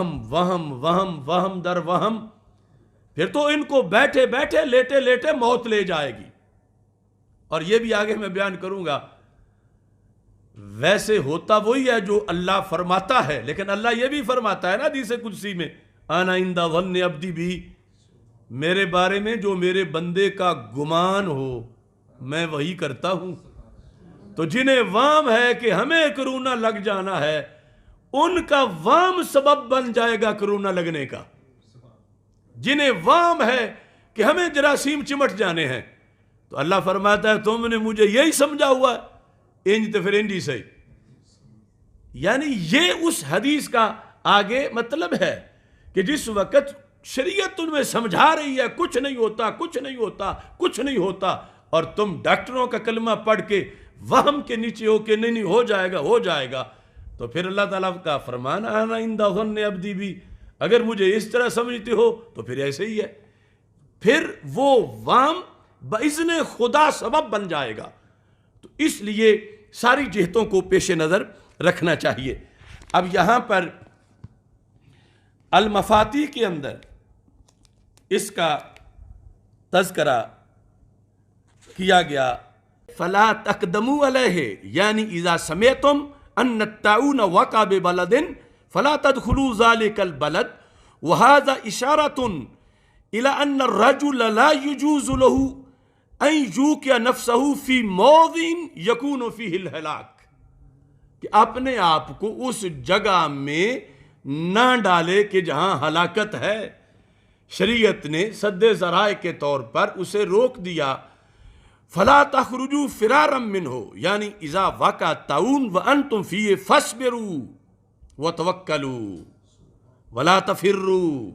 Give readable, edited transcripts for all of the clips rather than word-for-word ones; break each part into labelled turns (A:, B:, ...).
A: وہم وہم وہم وہم در وہم، پھر تو ان کو بیٹھے بیٹھے لیٹے لیٹے موت لے جائے گی۔ اور یہ بھی آگے میں بیان کروں گا، ویسے ہوتا وہی ہے جو اللہ فرماتا ہے، لیکن اللہ یہ بھی فرماتا ہے نا حدیث قدسی میں، انا عند ظن عبدی بھی، میرے بارے میں جو میرے بندے کا گمان ہو میں وہی کرتا ہوں۔ تو جنہیں وام ہے کہ ہمیں کرونا لگ جانا ہے، ان کا وام سبب بن جائے گا کرونا لگنے کا۔ جنہیں وام ہے کہ ہمیں جراثیم چمٹ جانے ہیں، تو اللہ فرماتا ہے تم نے مجھے یہی سمجھا ہوا ہے، انج تو پھر انجی سے۔ یعنی یہ اس حدیث کا آگے مطلب ہے کہ جس وقت شریعت تمہیں سمجھا رہی ہے کچھ نہیں ہوتا، کچھ نہیں ہوتا، کچھ نہیں ہوتا، اور تم ڈاکٹروں کا کلمہ پڑھ کے وہم کے نیچے ہو کہ نہیں ہو جائے گا ہو جائے گا، تو پھر اللہ تعالیٰ کا فرمان انا عند ظن عبدی بھی، اگر مجھے اس طرح سمجھتے ہو تو پھر ایسے ہی ہے، پھر وہ وام باذن خدا سبب بن جائے گا۔ تو اس لیے ساری جہتوں کو پیش نظر رکھنا چاہیے۔ اب یہاں پر المفاتیح کے اندر اس کا تذکرہ کیا گیا، فلا تقدموا علیہ، یعنی اذا سمعتم ان الطاعون وقع ببلد فلا تدخلوا ذلك البلد، وهذا اشارۃ الى ان الرجل لا يجوز له ان يوقع نفسه في موضع يكون فيه الهلاك، کہ اپنے آپ کو اس جگہ میں نہ ڈالے کہ جہاں ہلاکت ہے۔ شریعت نے سد ذرائع کے طور پر اسے روک دیا، فلا تخرجوا فرارا منہ، یعنی اذا وقع الطاعون وانتم فیہ فاصبروا وتوکلوا ولا تفروا،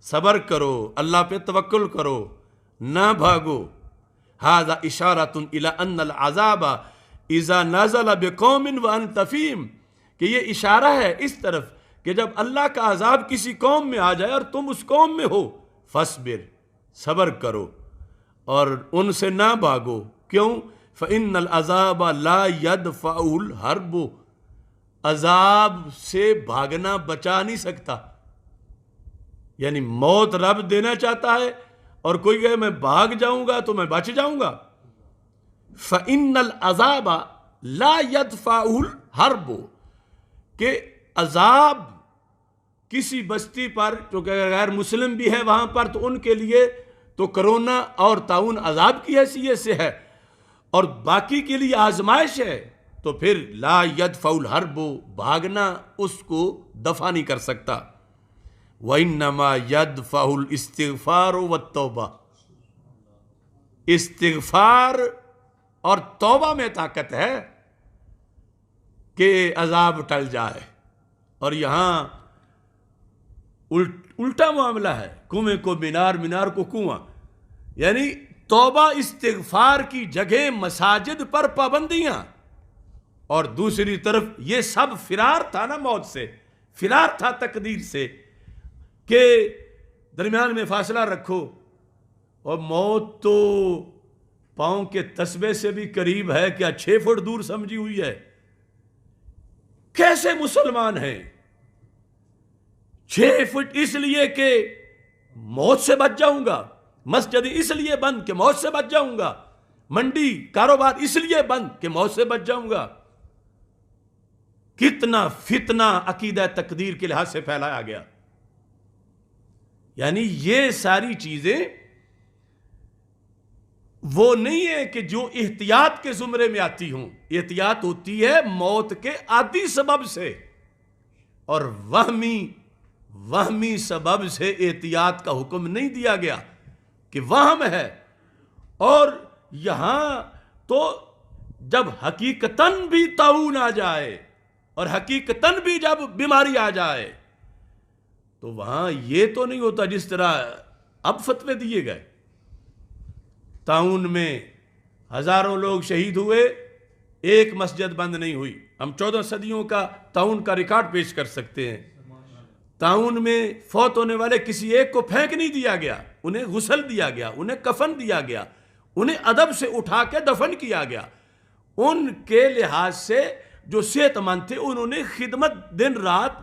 A: صبر کرو، اللہ پہ توکل کرو، نہ بھاگو۔ ھذا اشارۃ الی ان العذاب اذا نزل بقوم وانت فیہم، کہ یہ اشارہ ہے اس طرف کہ جب اللہ کا عذاب کسی قوم میں آ جائے اور تم اس قوم میں ہو، فاصبر، صبر کرو اور ان سے نہ بھاگو۔ کیوں؟ فإن العذاب لا يدفع الحرب، عذاب سے بھاگنا بچا نہیں سکتا، یعنی موت رب دینا چاہتا ہے اور کوئی کہے میں بھاگ جاؤں گا تو میں بچ جاؤں گا۔ فإن العذاب لا يدفع الحرب، کہ عذاب کسی بستی پر جو کہ غیر مسلم بھی ہے وہاں پر، تو ان کے لیے تو کرونا اور طاعون عذاب کی حیثیت سے ہے، اور باقی کے لیے آزمائش ہے، تو پھر لا يدفع الحرب، بھاگنا اس کو دفع نہیں کر سکتا۔ وَإِنَّمَا يَدْفَعُ الْإِسْتِغْفَارُ وَالتَّوْبَةُ، استغفار اور توبہ میں طاقت ہے کہ عذاب ٹل جائے۔ اور یہاں الٹا معاملہ ہے، کنویں کو مینار، مینار کو کنواں، یعنی توبہ استغفار کی جگہ مساجد پر پابندیاں، اور دوسری طرف یہ سب فرار تھا نا موت سے، فرار تھا تقدیر سے، کہ درمیان میں فاصلہ رکھو، اور موت تو پاؤں کے تسبے سے بھی قریب ہے، کیا 6 فٹ دور سمجھی ہوئی ہے؟ کیسے مسلمان ہیں؟ 6 فٹ اس لیے کہ موت سے بچ جاؤں گا، مسجد اس لیے بند کہ موت سے بچ جاؤں گا، منڈی کاروبار اس لیے بند کہ موت سے بچ جاؤں گا۔ کتنا فتنہ عقیدہ تقدیر کے لحاظ سے پھیلایا گیا۔ یعنی یہ ساری چیزیں وہ نہیں ہے کہ جو احتیاط کے زمرے میں آتی ہوں، احتیاط ہوتی ہے موت کے عادی سبب سے، اور وہمی سبب سے احتیاط کا حکم نہیں دیا گیا کہ وہم ہے۔ اور یہاں تو جب حقیقتاً بھی طاعون آ جائے اور حقیقتاً بھی جب بیماری آ جائے تو وہاں یہ تو نہیں ہوتا جس طرح اب فتوے دیے گئے۔ طاعون میں ہزاروں لوگ شہید ہوئے، ایک مسجد بند نہیں ہوئی۔ ہم 14 صدیوں کا طاعون کا ریکارڈ پیش کر سکتے ہیں۔ طاعون میں فوت ہونے والے کسی ایک کو پھینک نہیں دیا گیا، انہیں غسل دیا گیا، انہیں کفن دیا گیا، انہیں ادب سے اٹھا کے دفن کیا گیا۔ ان کے لحاظ سے جو صحت مند تھے انہوں نے خدمت دن رات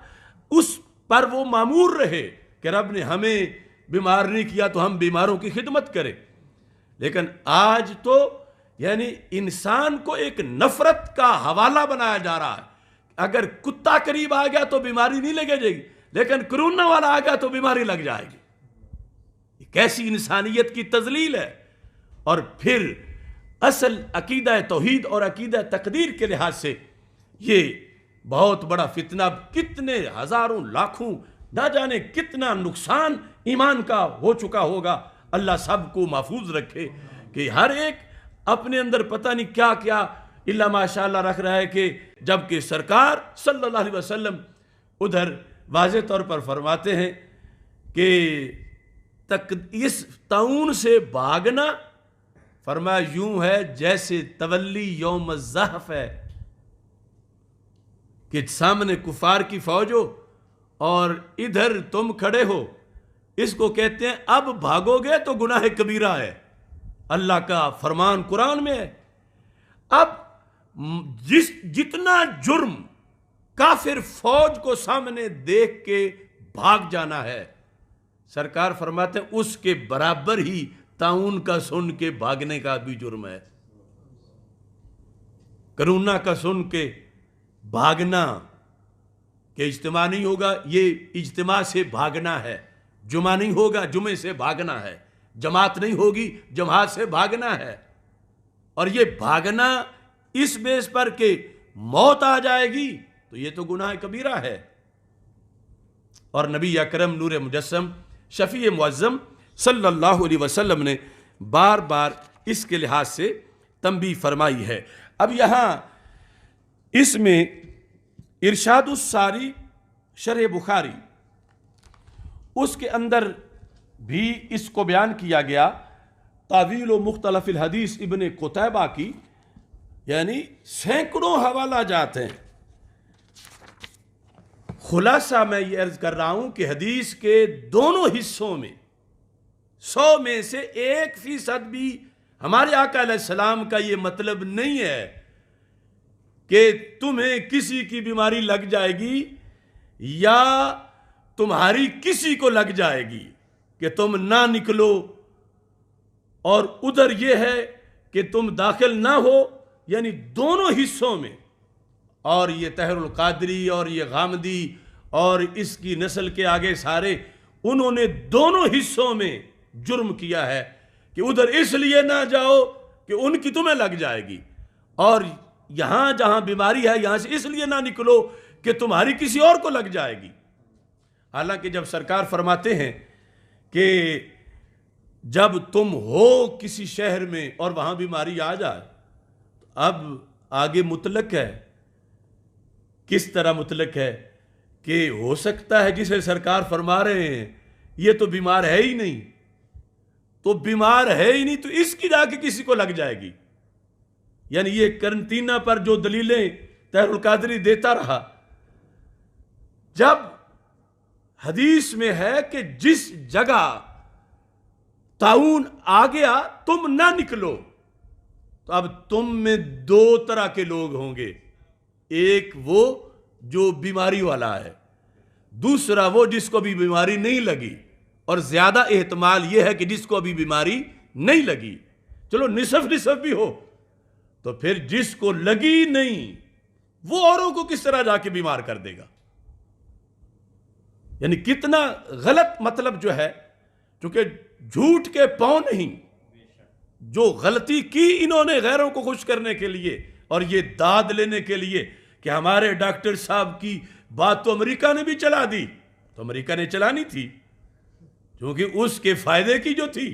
A: اس پر وہ مامور رہے کہ رب نے ہمیں بیمار نہیں کیا تو ہم بیماروں کی خدمت کریں. لیکن آج تو یعنی انسان کو ایک نفرت کا حوالہ بنایا جا رہا ہے. اگر کتا قریب آ گیا تو بیماری نہیں لگے جائے گی، لیکن کرونا والا آ گیا تو بیماری لگ جائے گی. کیسی انسانیت کی تذلیل ہے. اور پھر اصل عقیدہ توحید اور عقیدہ تقدیر کے لحاظ سے یہ بہت بڑا فتنہ، کتنے ہزاروں لاکھوں نہ جانے کتنا نقصان ایمان کا ہو چکا ہوگا. اللہ سب کو محفوظ رکھے کہ ہر ایک اپنے اندر پتہ نہیں کیا کیا اللہ ماشاء اللہ رکھ رہا ہے، کہ جبکہ سرکار صلی اللہ علیہ وسلم ادھر واضح طور پر فرماتے ہیں کہ اس طاعون سے بھاگنا فرمایا یوں ہے جیسے تولی یوم الزحف ہے، کہ سامنے کفار کی فوج ہو اور ادھر تم کھڑے ہو. اس کو کہتے ہیں اب بھاگو گے تو گناہ کبیرہ ہے. اللہ کا فرمان قرآن میں ہے. اب جتنا جرم کافر فوج کو سامنے دیکھ کے بھاگ جانا ہے، سرکار فرماتے ہیں اس کے برابر ہی طاعون کا سن کے بھاگنے کا بھی جرم ہے. کرونا کا سن کے بھاگنا کہ اجتماع نہیں ہوگا، یہ اجتماع سے بھاگنا ہے. جمعہ نہیں ہوگا، جمعے سے بھاگنا ہے. جماعت نہیں ہوگی، جماعت سے بھاگنا ہے. اور یہ بھاگنا اس بیس پر کہ موت آ جائے گی تو یہ تو گناہ کبیرہ ہے. اور نبی اکرم نور مجسم شفیع معظم صلی اللہ علیہ وسلم نے بار بار اس کے لحاظ سے تنبیہ فرمائی ہے. اب یہاں اس میں ارشاد الساری شرح بخاری اس کے اندر بھی اس کو بیان کیا گیا. تعویل و مختلف الحدیث ابن قتیبہ کی یعنی سینکڑوں حوالہ جات ہیں. خلاصہ میں یہ عرض کر رہا ہوں کہ حدیث کے دونوں حصوں میں 100 میں سے 1% بھی ہمارے آقا علیہ السلام کا یہ مطلب نہیں ہے کہ تمہیں کسی کی بیماری لگ جائے گی یا تمہاری کسی کو لگ جائے گی کہ تم نہ نکلو، اور ادھر یہ ہے کہ تم داخل نہ ہو. یعنی دونوں حصوں میں، اور یہ طاہر القادری اور یہ غامدی اور اس کی نسل کے آگے سارے، انہوں نے دونوں حصوں میں جرم کیا ہے کہ ادھر اس لیے نہ جاؤ کہ ان کی تمہیں لگ جائے گی، اور یہاں جہاں بیماری ہے یہاں سے اس لیے نہ نکلو کہ تمہاری کسی اور کو لگ جائے گی. حالانکہ جب سرکار فرماتے ہیں کہ جب تم ہو کسی شہر میں اور وہاں بیماری آ جائے، اب آگے مطلق ہے. کس طرح مطلق ہے کہ ہو سکتا ہے جسے سرکار فرما رہے ہیں یہ تو بیمار ہے ہی نہیں، تو بیمار ہے ہی نہیں تو اس کی جا کے کسی کو لگ جائے گی. یعنی یہ کرنٹینہ پر جو دلیلیں طاہر القادری دیتا رہا، جب حدیث میں ہے کہ جس جگہ طاعون آ گیا تم نہ نکلو، تو اب تم میں 2 طرح کے لوگ ہوں گے. ایک وہ جو بیماری والا ہے، دوسرا وہ جس کو بھی بیماری نہیں لگی، اور زیادہ احتمال یہ ہے کہ جس کو ابھی بیماری نہیں لگی. چلو نصف بھی ہو تو پھر جس کو لگی نہیں وہ اوروں کو کس طرح جا کے بیمار کر دے گا. یعنی کتنا غلط مطلب جو ہے، چونکہ جھوٹ کے پاؤں نہیں، جو غلطی کی انہوں نے غیروں کو خوش کرنے کے لیے اور یہ داد لینے کے لیے کہ ہمارے ڈاکٹر صاحب کی بات تو امریکہ نے بھی چلا دی، تو امریکہ نے چلانی تھی کیونکہ اس کے فائدے کی جو تھی.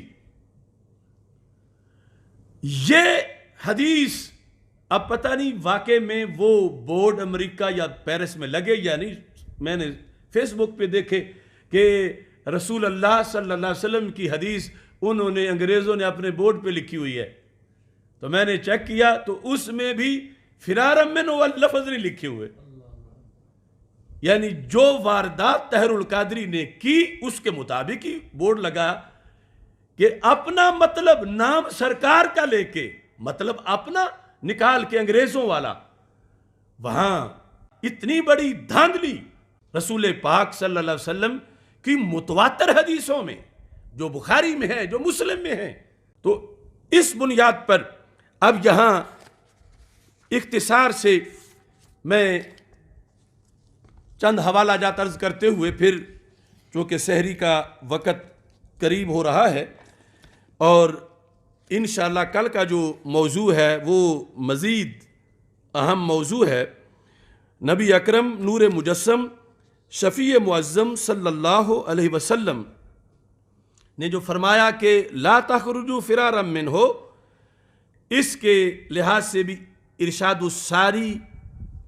A: یہ حدیث اب پتہ نہیں واقع میں وہ بورڈ امریکہ یا پیرس میں لگے یا نہیں. میں نے فیس بک پہ دیکھے کہ رسول اللہ صلی اللہ علیہ وسلم کی حدیث انہوں نے انگریزوں نے اپنے بورڈ پہ لکھی ہوئی ہے، تو میں نے چیک کیا تو اس میں بھی فرارا منہ لفظ نہیں لکھے ہوئے. یعنی جو واردات طاہر القادری نے کی اس کے مطابق ہی بورڈ لگا کہ اپنا مطلب نام سرکار کا لے کے مطلب اپنا نکال کے انگریزوں والا. وہاں اتنی بڑی دھاندلی رسول پاک صلی اللہ علیہ وسلم کی متواتر حدیثوں میں، جو بخاری میں ہے، جو مسلم میں ہے. تو اس بنیاد پر اب یہاں اختصار سے میں چند حوالہ جات عرض کرتے ہوئے پھر چونکہ سحری کا وقت قریب ہو رہا ہے اور انشاءاللہ کل کا جو موضوع ہے وہ مزید اہم موضوع ہے. نبی اکرم نور مجسم شفیع معظم صلی اللہ علیہ وسلم نے جو فرمایا کہ لا تخرجوا فرارا منہ، اس کے لحاظ سے بھی ارشاد الساری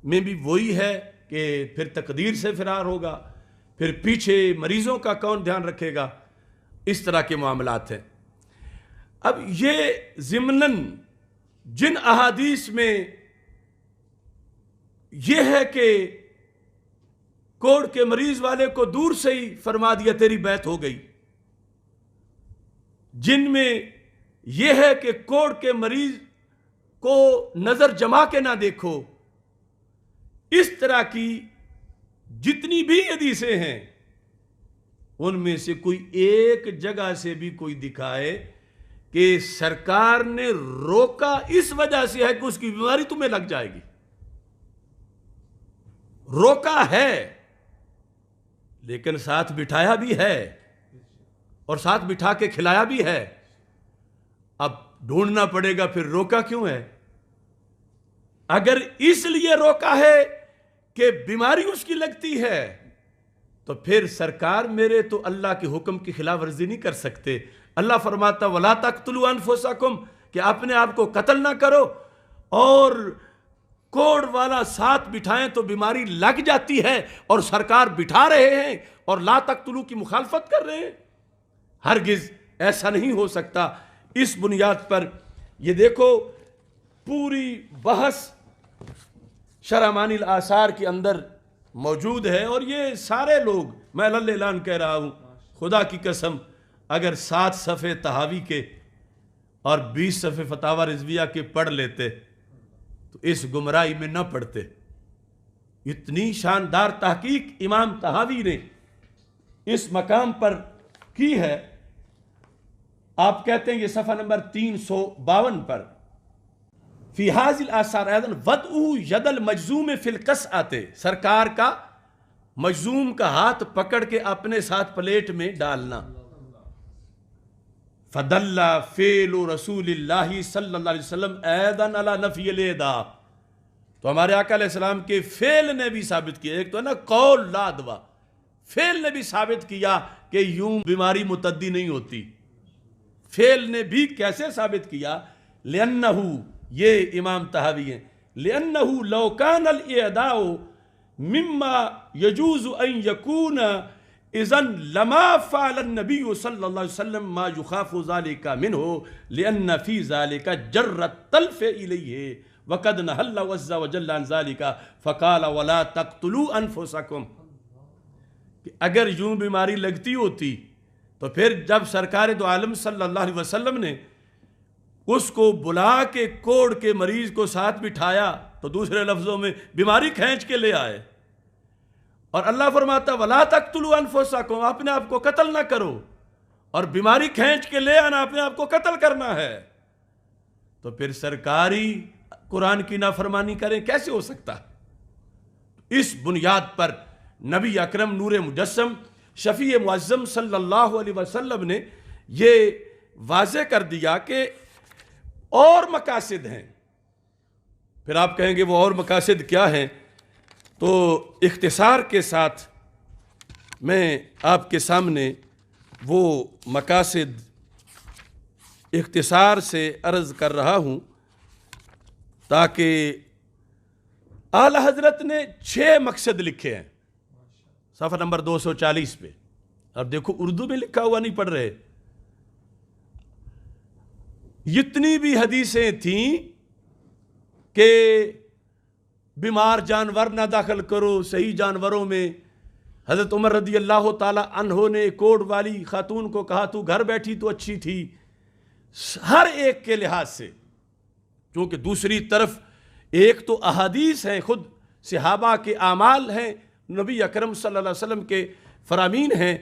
A: میں بھی وہی ہے کہ پھر تقدیر سے فرار ہوگا، پھر پیچھے مریضوں کا کون دھیان رکھے گا، اس طرح کے معاملات ہیں. اب یہ ضمناً جن احادیث میں یہ ہے کہ کوڑ کے مریض والے کو دور سے ہی فرما دیا تیری بیعت ہو گئی، جن میں یہ ہے کہ کوڑ کے مریض کو نظر جما کے نہ دیکھو، اس طرح کی جتنی بھی حدیثیں ہیں ان میں سے کوئی ایک جگہ سے بھی کوئی دکھائے کہ سرکار نے روکا اس وجہ سے ہے کہ اس کی بیماری تمہیں لگ جائے گی. روکا ہے لیکن ساتھ بٹھایا بھی ہے اور ساتھ بٹھا کے کھلایا بھی ہے. اب ڈھونڈنا پڑے گا پھر روکا کیوں ہے. اگر اس لیے روکا ہے کہ بیماری اس کی لگتی ہے تو پھر سرکار میرے تو اللہ کے حکم کی خلاف ورزی نہیں کر سکتے. اللہ فرماتا وَلَا تَقْتُلُوا أَنفُسَكُمْ کہ اپنے آپ کو قتل نہ کرو، اور کوڑ والا ساتھ بٹھائیں تو بیماری لگ جاتی ہے اور سرکار بٹھا رہے ہیں اور لا تقتلوا کی مخالفت کر رہے ہیں. ہرگز ایسا نہیں ہو سکتا. اس بنیاد پر یہ دیکھو پوری بحث شرح معانی الآثار کے اندر موجود ہے، اور یہ سارے لوگ، میں اعلان کہہ رہا ہوں خدا کی قسم، اگر 7 صفحے تحاوی کے اور 20 صفحے فتاوی رضویہ کے پڑھ لیتے تو اس گمراہی میں نہ پڑتے. اتنی شاندار تحقیق امام تحاوی نے اس مقام پر کی ہے. آپ کہتے ہیں یہ صفحہ نمبر 352 پر فی حاضل آثار ایضاً وضعہ ید المجزوم فی القصعۃ، سرکار کا مجزوم کا ہاتھ پکڑ کے اپنے ساتھ پلیٹ میں ڈالنا. فدل فعل رسول اللہ صلی اللہ علیہ وسلم ایضاً علی نفی الیدا، تو ہمارے آقا علیہ السلام کے فعل نے بھی ثابت کیا. ایک تو ہے نا قول لا دوا، فعل نے بھی ثابت کیا کہ یوں بیماری متعدی نہیں ہوتی. فعل نے بھی کیسے ثابت کیا؟ لأنہ، یہ امام تحاوی ہیں، لأنہ لو کان الاعداء مما یجوز ان یکون اذن لما فعل النبی صلی اللہ علیہ وسلم ما یخاف ذلك منہ لأن فی ذلك جر التلف الیہ وقد نہى اللہ عز وجل عن ذلك فقال ولا تقتلوا انفسکم. کہ اگر یوں بیماری لگتی ہوتی تو پھر جب سرکار دو عالم صلی اللہ علیہ وسلم نے اس کو بلا کے کوڑ کے مریض کو ساتھ بٹھایا تو دوسرے لفظوں میں بیماری کھینچ کے لے آئے. اور اللہ فرماتا وَلَا تَقْتُلُوا أَنفُسَكُمْ، اپنے آپ کو قتل نہ کرو، اور بیماری کھینچ کے لے آنا اپنے آپ کو قتل کرنا ہے. تو پھر سرکاری قرآن کی نافرمانی کریں کیسے ہو سکتا؟ اس بنیاد پر نبی اکرم نور مجسم شفیع معظم صلی اللہ علیہ وسلم نے یہ واضح کر دیا کہ اور مقاصد ہیں. پھر آپ کہیں گے وہ اور مقاصد کیا ہیں؟ تو اختصار کے ساتھ میں آپ کے سامنے وہ مقاصد اختصار سے عرض کر رہا ہوں تاکہ اعلی حضرت نے 6 مقصد لکھے ہیں صفحہ نمبر 240 پہ. اب دیکھو اردو میں لکھا ہوا نہیں پڑھ رہے. اتنی بھی حدیثیں تھیں کہ بیمار جانور نہ داخل کرو، صحیح جانوروں میں حضرت عمر رضی اللہ تعالی عنہ نے کوڑ والی خاتون کو کہا تو گھر بیٹھی تو اچھی تھی. ہر ایک کے لحاظ سے، کیونکہ دوسری طرف ایک تو احادیث ہیں، خود صحابہ کے اعمال ہیں، نبی اکرم صلی اللہ علیہ وسلم کے فرامین ہیں